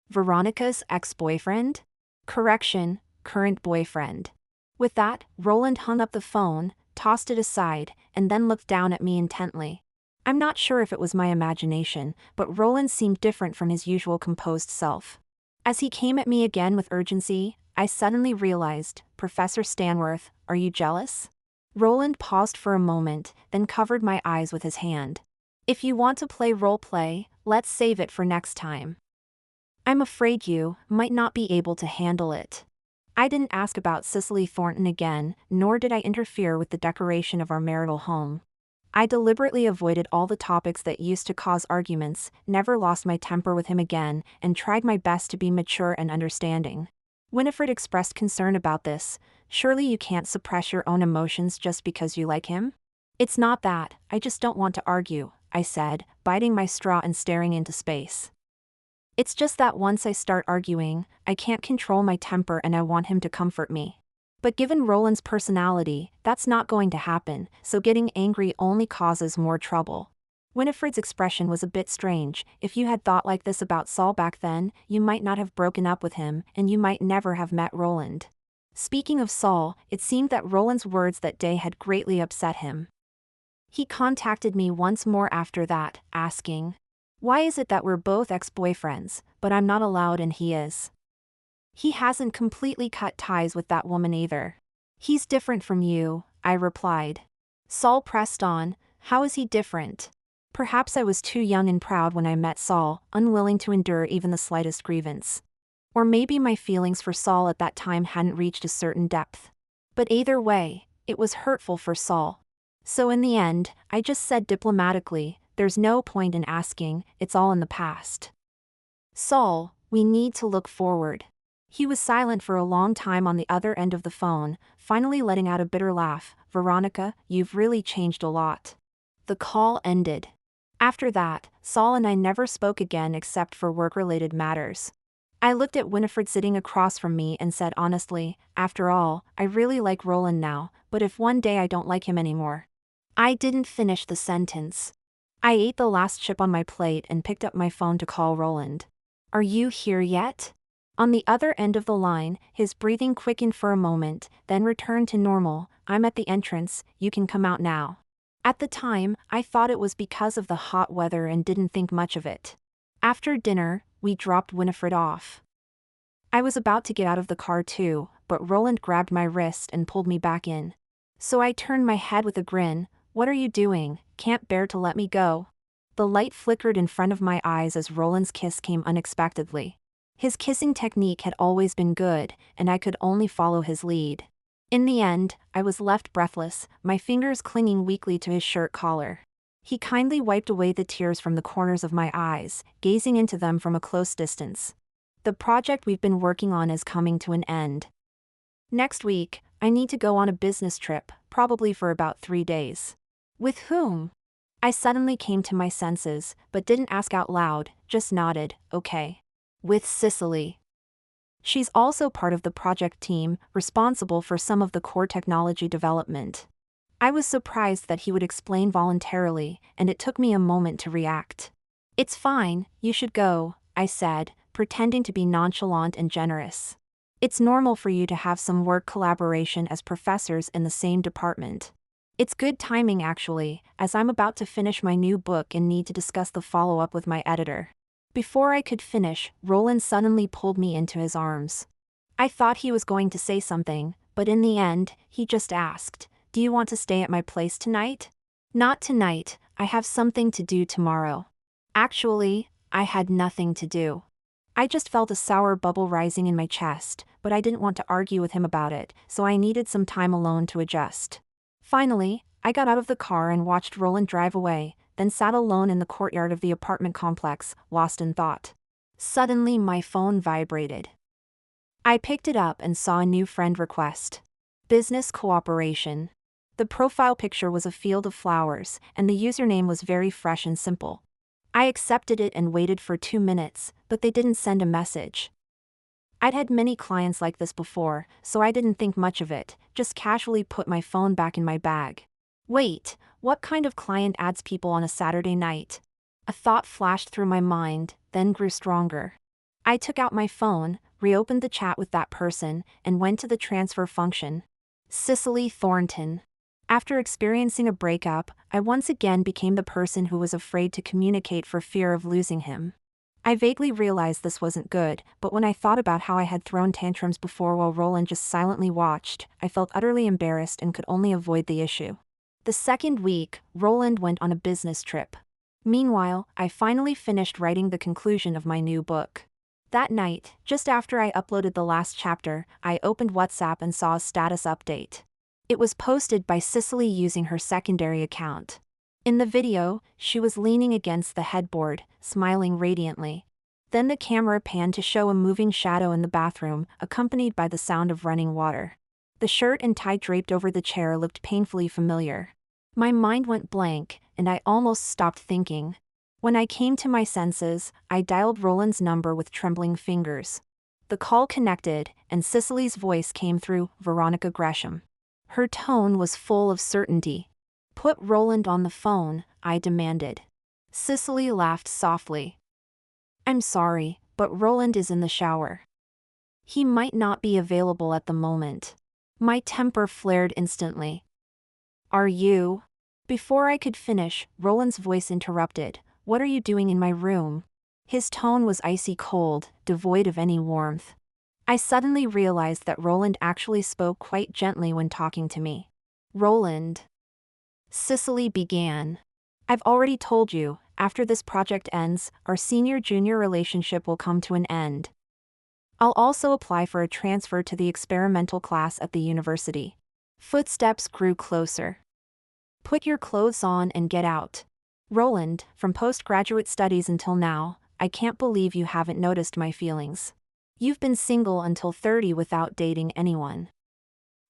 Veronica's ex-boyfriend?" Correction, current boyfriend. With that, Roland hung up the phone, tossed it aside, and then looked down at me intently. I'm not sure if it was my imagination, but Roland seemed different from his usual composed self. As he came at me again with urgency, I suddenly realized, Professor Stanworth, are you jealous? Roland paused for a moment, then covered my eyes with his hand. If you want to play role play, let's save it for next time. I'm afraid you might not be able to handle it. I didn't ask about Cicely Thornton again, nor did I interfere with the decoration of our marital home. I deliberately avoided all the topics that used to cause arguments, never lost my temper with him again, and tried my best to be mature and understanding. Winifred expressed concern about this. Surely you can't suppress your own emotions just because you like him? It's not that, I just don't want to argue, I said, biting my straw and staring into space. It's just that once I start arguing, I can't control my temper and I want him to comfort me. But given Roland's personality, that's not going to happen, so getting angry only causes more trouble. Winifred's expression was a bit strange. If you had thought like this about Saul back then, you might not have broken up with him, and you might never have met Roland. Speaking of Saul, it seemed that Roland's words that day had greatly upset him. He contacted me once more after that, asking, "Why is it that we're both ex-boyfriends, but I'm not allowed and he is?" He hasn't completely cut ties with that woman either. He's different from you, I replied. Saul pressed on, how is he different? Perhaps I was too young and proud when I met Saul, unwilling to endure even the slightest grievance. Or maybe my feelings for Saul at that time hadn't reached a certain depth. But either way, it was hurtful for Saul. So in the end, I just said diplomatically, there's no point in asking, it's all in the past. Saul, we need to look forward. He was silent for a long time on the other end of the phone, finally letting out a bitter laugh. Veronica, you've really changed a lot. The call ended. After that, Saul and I never spoke again except for work-related matters. I looked at Winifred sitting across from me and said honestly, after all, I really like Roland now, but if one day I don't like him anymore. I didn't finish the sentence. I ate the last chip on my plate and picked up my phone to call Roland. Are you here yet? On the other end of the line, his breathing quickened for a moment, then returned to normal. I'm at the entrance, you can come out now. At the time, I thought it was because of the hot weather and didn't think much of it. After dinner, we dropped Winifred off. I was about to get out of the car too, but Roland grabbed my wrist and pulled me back in. So I turned my head with a grin. What are you doing? Can't bear to let me go. The light flickered in front of my eyes as Roland's kiss came unexpectedly. His kissing technique had always been good, and I could only follow his lead. In the end, I was left breathless, my fingers clinging weakly to his shirt collar. He kindly wiped away the tears from the corners of my eyes, gazing into them from a close distance. The project we've been working on is coming to an end. Next week, I need to go on a business trip, probably for about 3 days. With whom? I suddenly came to my senses, but didn't ask out loud, just nodded, okay. With Cicely. She's also part of the project team, responsible for some of the core technology development. I was surprised that he would explain voluntarily, and it took me a moment to react. It's fine, you should go, I said, pretending to be nonchalant and generous. It's normal for you to have some work collaboration as professors in the same department. It's good timing actually, as I'm about to finish my new book and need to discuss the follow-up with my editor. Before I could finish, Roland suddenly pulled me into his arms. I thought he was going to say something, but in the end, he just asked, do you want to stay at my place tonight? Not tonight, I have something to do tomorrow. Actually, I had nothing to do. I just felt a sour bubble rising in my chest, but I didn't want to argue with him about it, so I needed some time alone to adjust. Finally, I got out of the car and watched Roland drive away, then sat alone in the courtyard of the apartment complex, lost in thought. Suddenly my phone vibrated. I picked it up and saw a new friend request. Business cooperation. The profile picture was a field of flowers, and the username was very fresh and simple. I accepted it and waited for 2 minutes, but they didn't send a message. I'd had many clients like this before, so I didn't think much of it, just casually put my phone back in my bag. Wait, what kind of client adds people on a Saturday night? A thought flashed through my mind, then grew stronger. I took out my phone, reopened the chat with that person, and went to the transfer function. Cicely Thornton. After experiencing a breakup, I once again became the person who was afraid to communicate for fear of losing him. I vaguely realized this wasn't good, but when I thought about how I had thrown tantrums before while Roland just silently watched, I felt utterly embarrassed and could only avoid the issue. The second week, Roland went on a business trip. Meanwhile, I finally finished writing the conclusion of my new book. That night, just after I uploaded the last chapter, I opened WhatsApp and saw a status update. It was posted by Cicely using her secondary account. In the video, she was leaning against the headboard, smiling radiantly. Then the camera panned to show a moving shadow in the bathroom, accompanied by the sound of running water. The shirt and tie draped over the chair looked painfully familiar. My mind went blank, and I almost stopped thinking. When I came to my senses, I dialed Roland's number with trembling fingers. The call connected, and Cicely's voice came through, Veronica Gresham. Her tone was full of certainty. "Put Roland on the phone," I demanded. Cicely laughed softly. "I'm sorry, but Roland is in the shower. He might not be available at the moment." My temper flared instantly. "Are you?" Before I could finish, Roland's voice interrupted. "What are you doing in my room?" His tone was icy cold, devoid of any warmth. I suddenly realized that Roland actually spoke quite gently when talking to me. "Roland," Cicely began, "I've already told you, after this project ends, our senior-junior relationship will come to an end. I'll also apply for a transfer to the experimental class at the university." Footsteps grew closer. "Put your clothes on and get out. Roland, from postgraduate studies until now, I can't believe you haven't noticed my feelings. You've been single until 30 without dating anyone.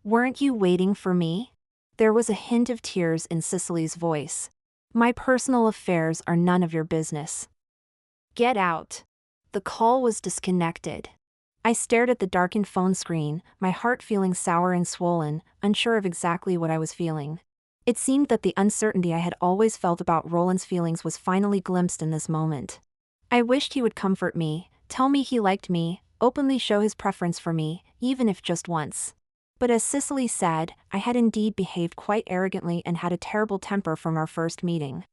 Weren't you waiting for me?" There was a hint of tears in Cicely's voice. "My personal affairs are none of your business. Get out." The call was disconnected. I stared at the darkened phone screen, my heart feeling sour and swollen, unsure of exactly what I was feeling. It seemed that the uncertainty I had always felt about Roland's feelings was finally glimpsed in this moment. I wished he would comfort me, tell me he liked me, openly show his preference for me, even if just once. But as Cicely said, I had indeed behaved quite arrogantly and had a terrible temper from our first meeting.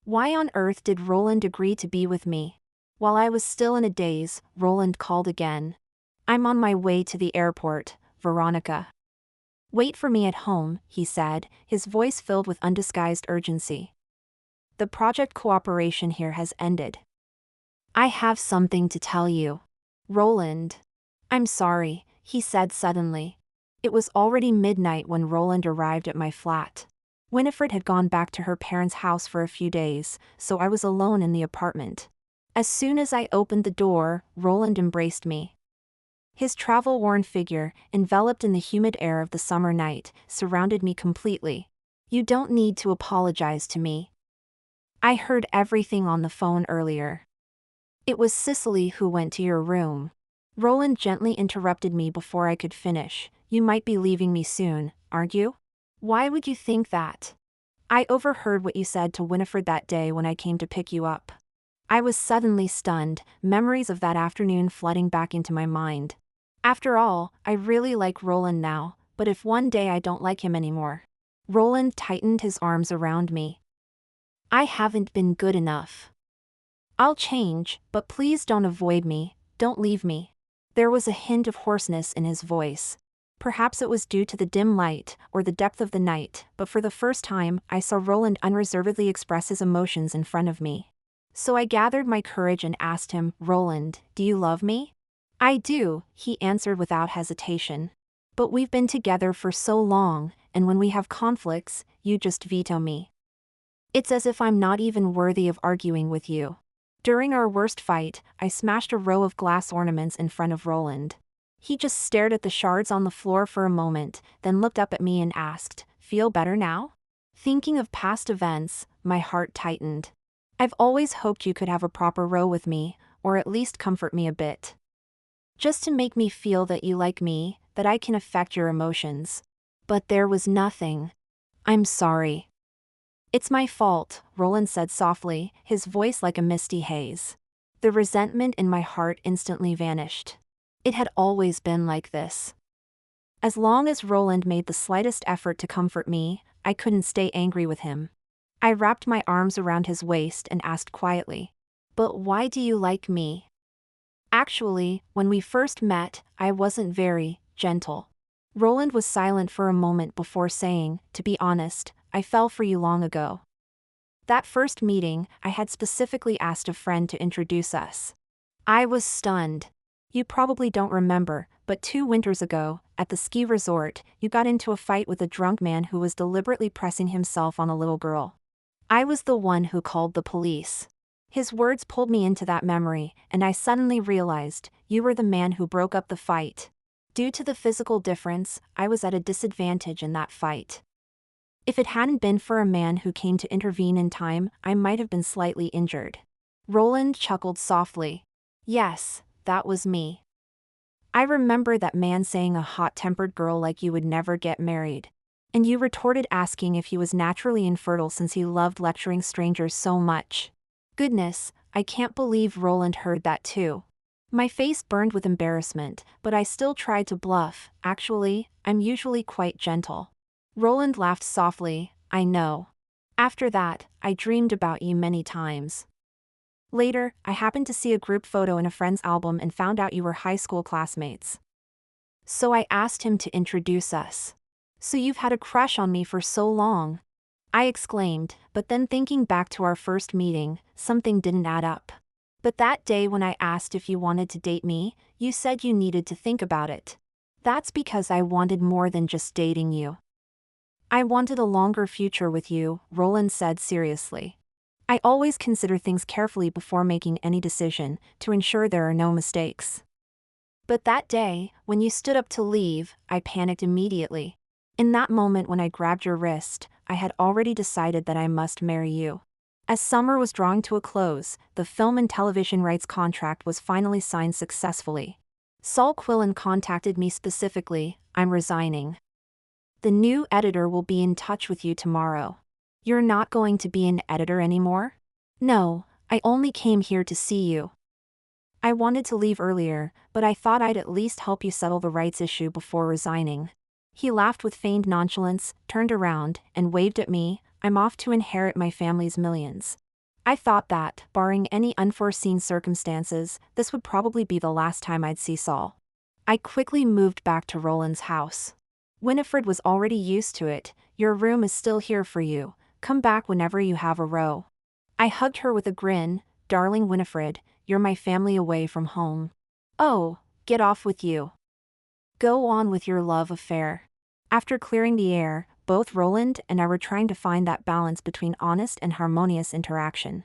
Why on earth did Roland agree to be with me? While I was still in a daze, Roland called again. "I'm on my way to the airport, Veronica. Wait for me at home," he said, his voice filled with undisguised urgency. "The project cooperation here has ended. I have something to tell you." "Roland." "I'm sorry," he said suddenly. It was already midnight when Roland arrived at my flat. Winifred had gone back to her parents' house for a few days, so I was alone in the apartment. As soon as I opened the door, Roland embraced me. His travel-worn figure, enveloped in the humid air of the summer night, surrounded me completely. "You don't need to apologize to me. I heard everything on the phone earlier. It was Cicely who went to your room." Roland gently interrupted me before I could finish. "You might be leaving me soon, aren't you?" "Why would you think that?" "I overheard what you said to Winifred that day when I came to pick you up." I was suddenly stunned, memories of that afternoon flooding back into my mind. After all, I really like Roland now, but if one day I don't like him anymore? Roland tightened his arms around me. "I haven't been good enough. I'll change, but please don't avoid me, don't leave me." There was a hint of hoarseness in his voice. Perhaps it was due to the dim light, or the depth of the night, but for the first time, I saw Roland unreservedly express his emotions in front of me. So I gathered my courage and asked him, "Roland, do you love me?" "I do," he answered without hesitation. "But we've been together for so long, and when we have conflicts, you just veto me. It's as if I'm not even worthy of arguing with you." During our worst fight, I smashed a row of glass ornaments in front of Roland. He just stared at the shards on the floor for a moment, then looked up at me and asked, "Feel better now?" Thinking of past events, my heart tightened. I've always hoped you could have a proper row with me, or at least comfort me a bit. Just to make me feel that you like me, that I can affect your emotions. But there was nothing. "I'm sorry." "It's my fault," Roland said softly, his voice like a misty haze. The resentment in my heart instantly vanished. It had always been like this. As long as Roland made the slightest effort to comfort me, I couldn't stay angry with him. I wrapped my arms around his waist and asked quietly, "But why do you like me?" Actually, when we first met, I wasn't very gentle. Roland was silent for a moment before saying, "To be honest, I fell for you long ago." That first meeting, I had specifically asked a friend to introduce us. I was stunned. You probably don't remember, but 2 winters ago, at the ski resort, you got into a fight with a drunk man who was deliberately pressing himself on a little girl. I was the one who called the police. His words pulled me into that memory, and I suddenly realized, you were the man who broke up the fight. Due to the physical difference, I was at a disadvantage in that fight. If it hadn't been for a man who came to intervene in time, I might have been slightly injured. Roland chuckled softly. Yes, that was me. I remember that man saying a hot-tempered girl like you would never get married. And you retorted asking if he was naturally infertile since he loved lecturing strangers so much. Goodness, I can't believe Roland heard that too. My face burned with embarrassment, but I still tried to bluff. Actually, I'm usually quite gentle. Roland laughed softly. I know. After that, I dreamed about you many times. Later, I happened to see a group photo in a friend's album and found out you were high school classmates. So I asked him to introduce us. So you've had a crush on me for so long? I exclaimed, but then thinking back to our first meeting, something didn't add up. But that day when I asked if you wanted to date me, you said you needed to think about it. That's because I wanted more than just dating you. I wanted a longer future with you, Roland said seriously. I always consider things carefully before making any decision, to ensure there are no mistakes. But that day, when you stood up to leave, I panicked immediately. In that moment when I grabbed your wrist, I had already decided that I must marry you. As summer was drawing to a close, the film and television rights contract was finally signed successfully. Saul Quillen contacted me specifically. I'm resigning. The new editor will be in touch with you tomorrow. You're not going to be an editor anymore? No, I only came here to see you. I wanted to leave earlier, but I thought I'd at least help you settle the rights issue before resigning. He laughed with feigned nonchalance, turned around, and waved at me. I'm off to inherit my family's millions. I thought that, barring any unforeseen circumstances, this would probably be the last time I'd see Saul. I quickly moved back to Roland's house. Winifred was already used to it. Your room is still here for you. Come back whenever you have a row. I hugged her with a grin. Darling Winifred, you're my family away from home. Oh, get off with you. Go on with your love affair. After clearing the air, both Roland and I were trying to find that balance between honest and harmonious interaction.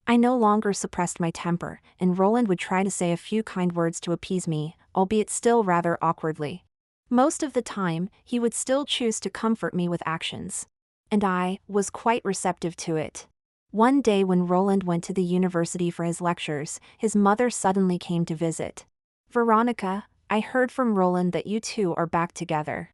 I no longer suppressed my temper, and Roland would try to say a few kind words to appease me, albeit still rather awkwardly. Most of the time, he would still choose to comfort me with actions. And I was quite receptive to it. One day when Roland went to the university for his lectures, his mother suddenly came to visit. Veronica, I heard from Roland that you two are back together.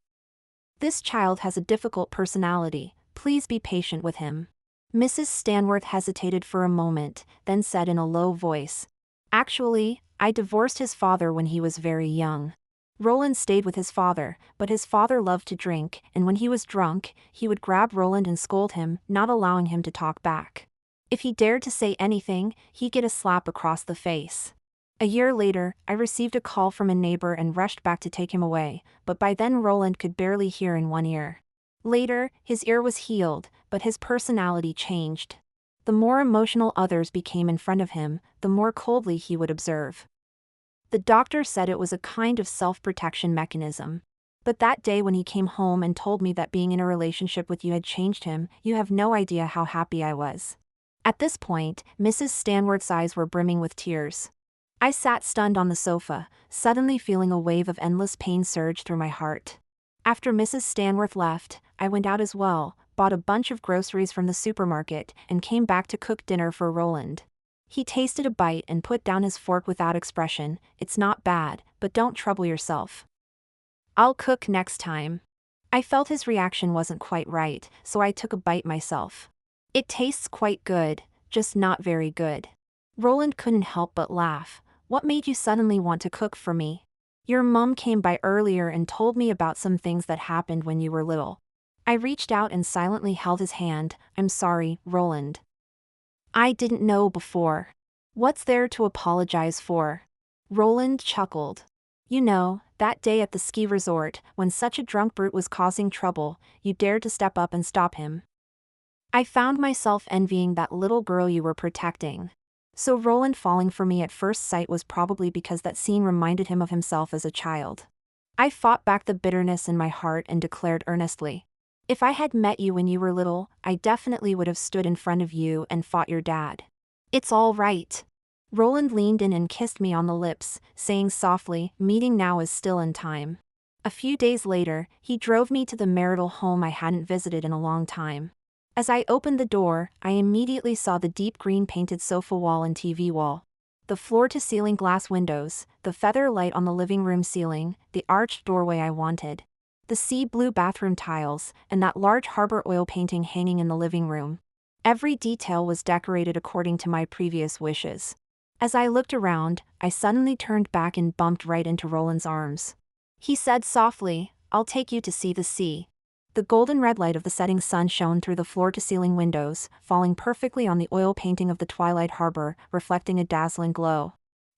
This child has a difficult personality, please be patient with him. Mrs. Stanworth hesitated for a moment, then said in a low voice, Actually, I divorced his father when he was very young. Roland stayed with his father, but his father loved to drink, and when he was drunk, he would grab Roland and scold him, not allowing him to talk back. If he dared to say anything, he'd get a slap across the face. A year later, I received a call from a neighbor and rushed back to take him away, but by then Roland could barely hear in one ear. Later, his ear was healed, but his personality changed. The more emotional others became in front of him, the more coldly he would observe. The doctor said it was a kind of self-protection mechanism. But that day when he came home and told me that being in a relationship with you had changed him, you have no idea how happy I was. At this point, Mrs. Stanworth's eyes were brimming with tears. I sat stunned on the sofa, suddenly feeling a wave of endless pain surge through my heart. After Mrs. Stanworth left, I went out as well, bought a bunch of groceries from the supermarket, and came back to cook dinner for Roland. He tasted a bite and put down his fork without expression. It's not bad, but don't trouble yourself. I'll cook next time. I felt his reaction wasn't quite right, so I took a bite myself. It tastes quite good, just not very good. Roland couldn't help but laugh. What made you suddenly want to cook for me? Your mom came by earlier and told me about some things that happened when you were little. I reached out and silently held his hand. I'm sorry, Roland. I didn't know before. What's there to apologize for? Roland chuckled. You know, that day at the ski resort, when such a drunk brute was causing trouble, you dared to step up and stop him. I found myself envying that little girl you were protecting. So Roland falling for me at first sight was probably because that scene reminded him of himself as a child. I fought back the bitterness in my heart and declared earnestly, if I had met you when you were little, I definitely would have stood in front of you and fought your dad. It's all right. Roland leaned in and kissed me on the lips, saying softly, meeting now is still in time. A few days later, he drove me to the marital home I hadn't visited in a long time. As I opened the door, I immediately saw the deep green painted sofa wall and TV wall. The floor-to-ceiling glass windows, the feather light on the living room ceiling, the arched doorway I wanted. The sea blue bathroom tiles, and that large harbor oil painting hanging in the living room. Every detail was decorated according to my previous wishes. As I looked around, I suddenly turned back and bumped right into Roland's arms. He said softly, I'll take you to see the sea. The golden red light of the setting sun shone through the floor-to-ceiling windows, falling perfectly on the oil painting of the twilight harbor, reflecting a dazzling glow.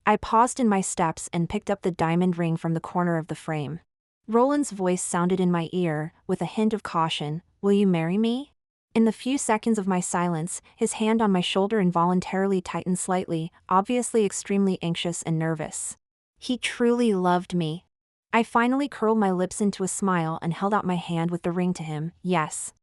I paused in my steps and picked up the diamond ring from the corner of the frame. Roland's voice sounded in my ear, with a hint of caution, will you marry me? In the few seconds of my silence, his hand on my shoulder involuntarily tightened slightly, obviously extremely anxious and nervous. He truly loved me. I finally curled my lips into a smile and held out my hand with the ring to him. Yes.